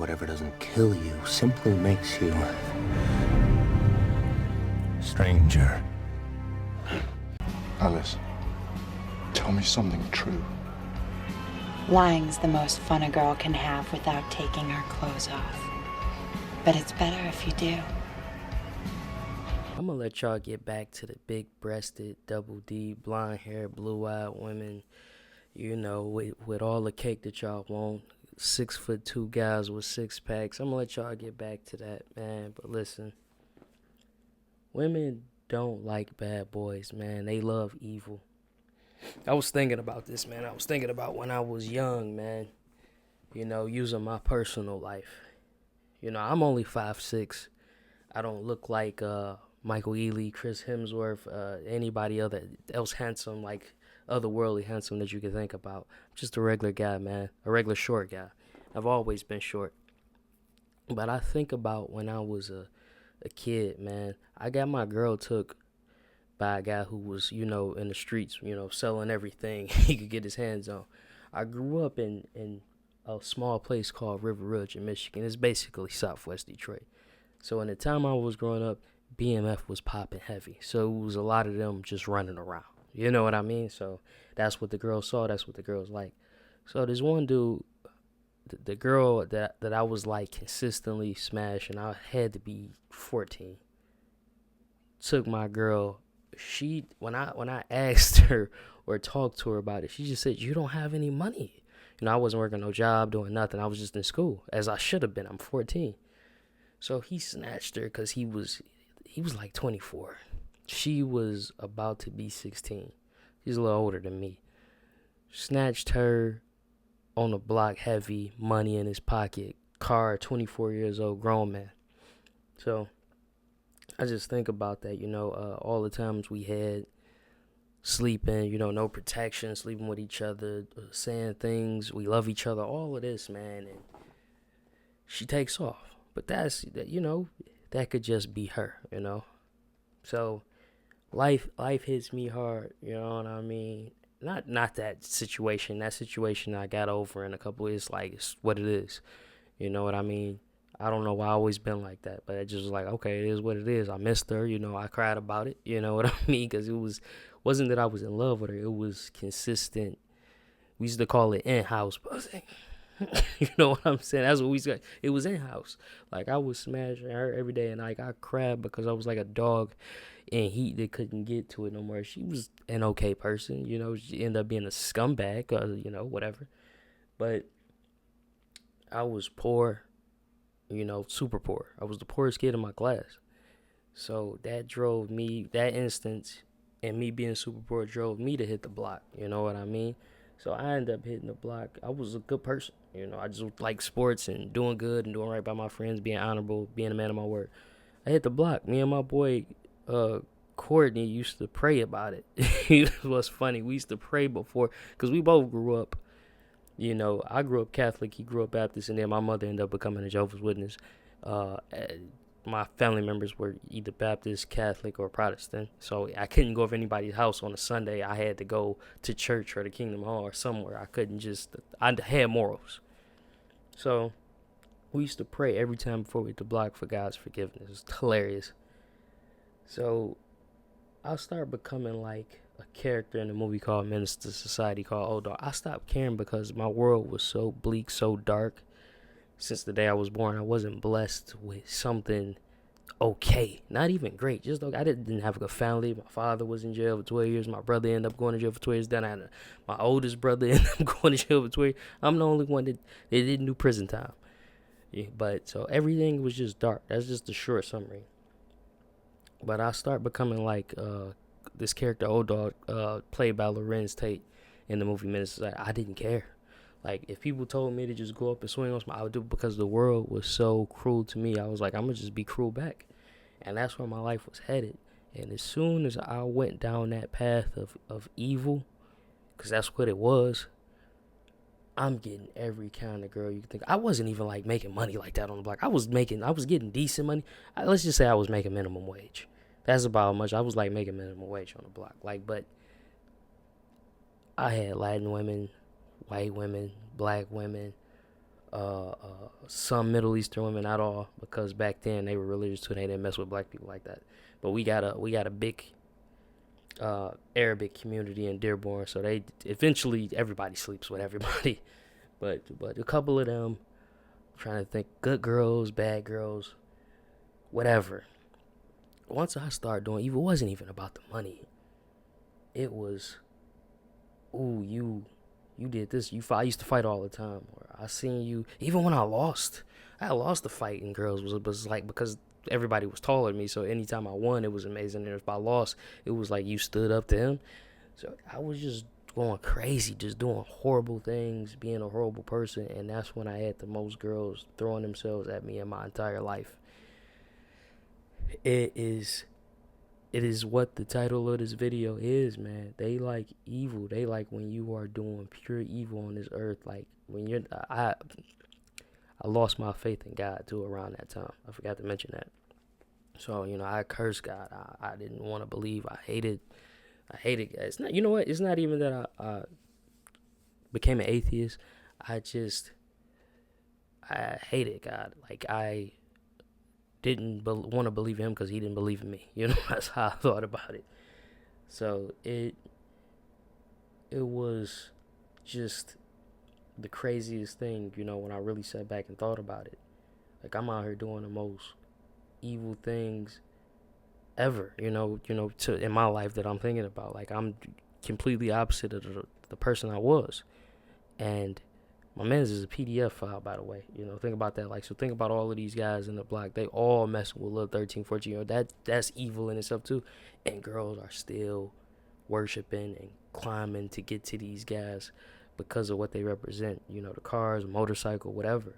whatever doesn't kill you simply makes you stranger. Alice, tell me something true. Lying's the most fun a girl can have without taking her clothes off. But it's better if you do. I'm gonna let y'all get back to the big-breasted, double D, blonde-haired, blue-eyed women, you know, with all the cake that y'all want. 6'2" guys with six packs. I'm gonna let y'all get back to that, man. But listen, women don't like bad boys, man. They love evil. I was thinking about this, man. I was thinking about when I was young, man. You know, using my personal life. You know, I'm only 5'6". I don't look like Michael Ealy, Chris Hemsworth, anybody else handsome, like otherworldly handsome that you can think about. I'm just a regular guy, man. A regular short guy. I've always been short. But I think about when I was a kid, man. I got my girl took by a guy who was, you know, in the streets, you know, selling everything he could get his hands on. I grew up in a small place called River Ridge in Michigan. It's basically Southwest Detroit. So in the time I was growing up, BMF was popping heavy. So it was a lot of them just running around. You know what I mean? So that's what the girls saw. That's what the girls like. So this one dude, the girl that I was like consistently smashing, I had to be 14, took my girl. When I asked her or talked to her about it, she just said, "You don't have any money." You know, I wasn't working no job, doing nothing. I was just in school, as I should have been. I'm 14. So he snatched her because he was like 24. She was about to be 16. She's a little older than me. Snatched her on the block, heavy, money in his pocket, car, 24 years old, grown man. So I just think about that, you know, all the times we had sleeping, you know, no protection, sleeping with each other, saying things, we love each other, all of this, man, and she takes off. But that's, you know, that could just be her, you know. So life hits me hard, you know what I mean? Not that situation. That situation I got over in a couple of years, like, it's what it is. You know what I mean? I don't know why I always been like that, but it just was like, okay, it is what it is. I missed her, you know, I cried about it, you know what I mean? Because wasn't that I was in love with her. It was consistent. We used to call it in-house buzzing. You know what I'm saying? That's what we said. It was in-house. Like, I was smashing her every day, and like I cried because I was like a dog in heat that couldn't get to it no more. She was an okay person, you know. She ended up being a scumbag, you know, whatever. But I was poor, you know, super poor. I was the poorest kid in my class. So that drove me, that instance, and me being super poor drove me to hit the block. You know what I mean? So I ended up hitting the block. I was a good person. You know, I just like sports and doing good and doing right by my friends, being honorable, being a man of my word. I hit the block. Me and my boy, Courtney, used to pray about it. It was funny. We used to pray before, because we both grew up, you know, I grew up Catholic, he grew up Baptist, and then my mother ended up becoming a Jehovah's Witness. My family members were either Baptist, Catholic, or Protestant, so I couldn't go to anybody's house on a Sunday. I had to go to church or the Kingdom Hall or somewhere. I had morals. So we used to pray every time before we hit the block for God's forgiveness. It was hilarious. So I started becoming like a character in a movie called Minister Society called Old Dog. I stopped caring because my world was so bleak, so dark. Since the day I was born, I wasn't blessed with something okay. Not even great. Just okay. I didn't have a good family. My father was in jail for 12 years. My brother ended up going to jail for 12 years. Then I had my oldest brother ended up going to jail for 12 years. I'm the only one that didn't do prison time. Yeah, but so everything was just dark. That's just the short summary. But I start becoming like this character, Old Dog, played by Lorenz Tate in the movie Minister. I didn't care. Like, if people told me to just go up and swing on somebody, I would do it because the world was so cruel to me. I was like, I'm going to just be cruel back. And that's where my life was headed. And as soon as I went down that path of evil, because that's what it was, I'm getting every kind of girl you can think. I wasn't even, like, making money like that on the block. I was getting decent money. Let's just say I was making minimum wage. That's about how much. I was, like, making minimum wage on the block. Like, but I had Latin women, white women, black women, some Middle Eastern women, not all, because back then they were religious too. They didn't mess with black people like that. But we got a big Arabic community in Dearborn, so they eventually everybody sleeps with everybody. But a couple of them, I'm trying to think, good girls, bad girls, whatever. Once I started doing evil, it wasn't even about the money. It was, ooh, you did this. I used to fight all the time. Or I seen you, even when I lost the fight, and girls was like, because everybody was taller than me, so anytime I won, it was amazing. And if I lost, it was like you stood up to him. So I was just going crazy, just doing horrible things, being a horrible person, and that's when I had the most girls throwing themselves at me in my entire life. It is what the title of this video is, man. They like evil. They like when you are doing pure evil on this earth. Like when you're, I lost my faith in God too around that time. I forgot to mention that. So, I cursed God. I didn't want to believe. I hated God. It's not, you know what? It's not even that I became an atheist. I hated God. Like I didn't want to believe in him because he didn't believe in me. That's how I thought about it. So it was just the craziest thing, when I really sat back and thought about it. Like I'm out here doing the most evil things ever, in my life that I'm thinking about. Like I'm completely opposite of the person I was. And my man's is a PDF file, by the way. Think about that. Like, so think about all of these guys in the block. They all messing with little 13, 14 that's evil in itself too. And girls are still worshiping and climbing to get to these guys because of what they represent. The cars, motorcycle, whatever.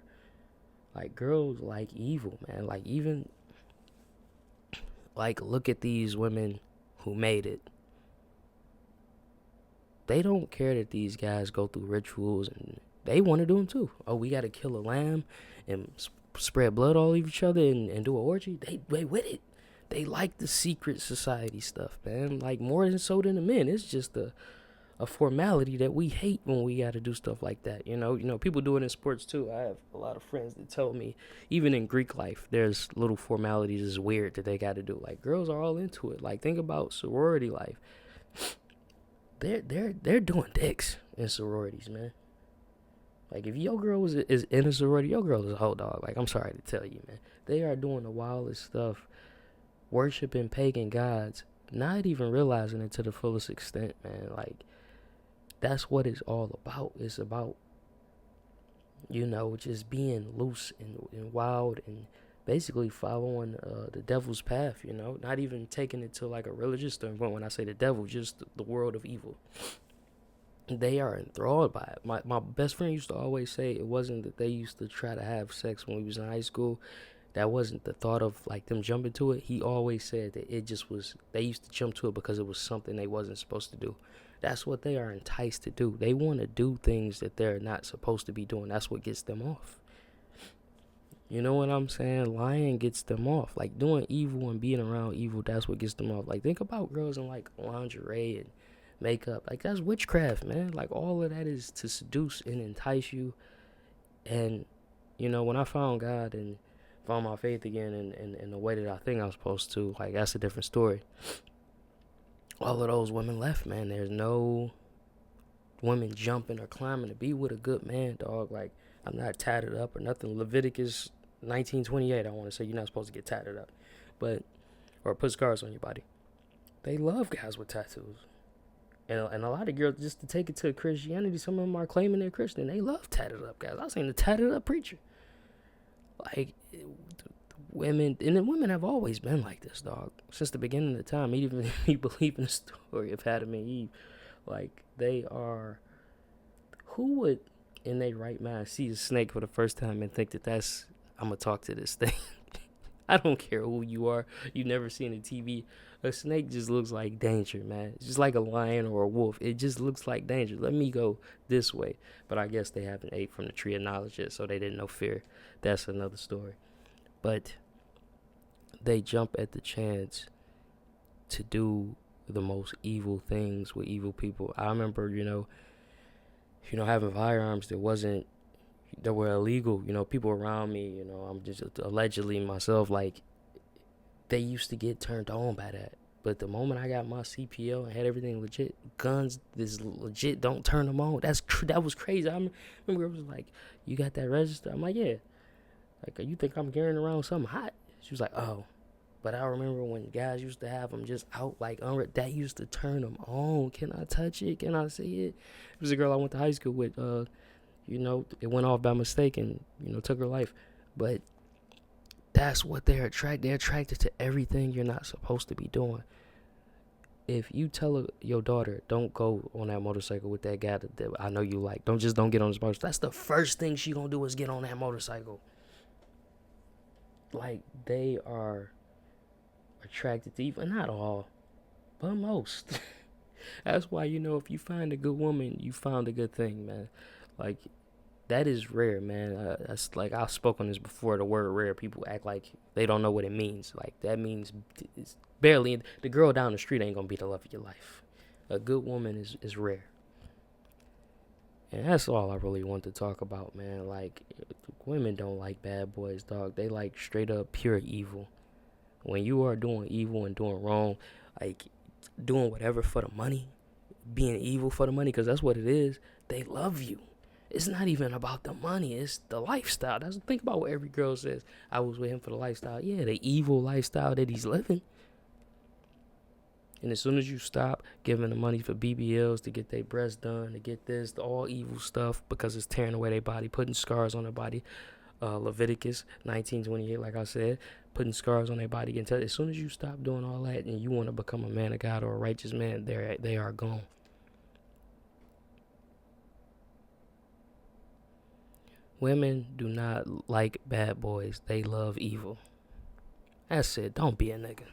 Like girls like evil, man. Like even like look at these women who made it. They don't care that these guys go through rituals, and they want to do them too. Oh, we got to kill a lamb and spread blood all over each other and do an orgy. They with it. They like the secret society stuff, man. Like more than so than the men. It's just a formality that we hate when we got to do stuff like that. People do it in sports too. I have a lot of friends that tell me, even in Greek life, there's little formalities that's weird that they got to do. Like girls are all into it. Like think about sorority life. They're doing dicks in sororities, man. Like if your girl is in a sorority, your girl is a whole dog. Like I'm sorry to tell you, man. They are doing the wildest stuff, worshiping pagan gods, not even realizing it to the fullest extent, man. Like that's what it's all about. It's about, just being loose and wild and basically following the devil's path, not even taking it to like a religious standpoint. When I say the devil, just the world of evil. They are enthralled by it. My best friend used to always say it wasn't that they used to try to have sex when we was in high school. That wasn't the thought of like them jumping to it. He always said that it just was, they used to jump to it because it was something they wasn't supposed to do. That's what they are enticed to do. They want to do things that they're not supposed to be doing. That's what gets them off. You know what I'm saying? Lying gets them off. Like doing evil and being around evil, that's what gets them off. Like think about girls in like lingerie and makeup. Like that's witchcraft, man. Like all of that is to seduce and entice you. And when I found God and found my faith again in the way that I think I'm supposed to, like that's a different story. All of those women left, man. There's no women jumping or climbing to be with a good man, dog. Like I'm not tatted up or nothing. Leviticus 19:28, I want to say you're not supposed to get tatted up, or put scars on your body. They love guys with tattoos. And a lot of girls, just to take it to Christianity, some of them are claiming they're Christian. They love tatted up guys. I seen a tatted up preacher. Like, women, and the women have always been like this, dog. Since the beginning of the time, even if you believe in the story of Adam and Eve. Like, they are, who would, in their right mind, see a snake for the first time and think that that's, I'm going to talk to this thing. I don't care who you are. You've never seen a TV. A snake just looks like danger, man. It's just like a lion or a wolf. It just looks like danger. Let me go this way. But I guess they haven't ate from the tree of knowledge yet, so they didn't know fear. That's another story. But they jump at the chance to do the most evil things with evil people. I remember, having firearms that wasn't, that were illegal. You know, people around me, you know, I'm just allegedly myself, like, they used to get turned on by that. But the moment I got my CPO and had everything legit, guns, this legit, don't turn them on. That was crazy. I remember it was like, you got that register? I'm like, yeah. Like, you think I'm carrying around something hot? She was like, oh. But I remember when guys used to have them just out, like, that used to turn them on. Can I touch it? Can I see it? It was a girl I went to high school with. You know, it went off by mistake and, you know, took her life. But that's what they're attracted. They're attracted to everything you're not supposed to be doing. If you tell your daughter, don't go on that motorcycle with that guy that I know you like, don't get on this motorcycle. That's the first thing she gonna do is get on that motorcycle. Like, they are attracted to even, not all, but most. That's why, you know, if you find a good woman, you found a good thing, man. Like, that is rare, man. That's like, I've spoken this before. The word rare, people act like they don't know what it means. Like, that means it's barely. The girl down the street ain't gonna be the love of your life. A good woman is rare. And that's all I really want to talk about, man. Like, women don't like bad boys, dog. They like straight up pure evil. When you are doing evil and doing wrong, like, doing whatever for the money, being evil for the money, because that's what it is, they love you. It's not even about the money. It's the lifestyle. Think about what every girl says. I was with him for the lifestyle. Yeah, the evil lifestyle that he's living. And as soon as you stop giving the money for BBLs to get their breasts done, to get this, all evil stuff, because it's tearing away their body, putting scars on their body. Leviticus 19:28, like I said, putting scars on their body. And as soon as you stop doing all that and you want to become a man of God or a righteous man, they are gone. Women do not like bad boys. They love evil. That's it. Don't be a nigga.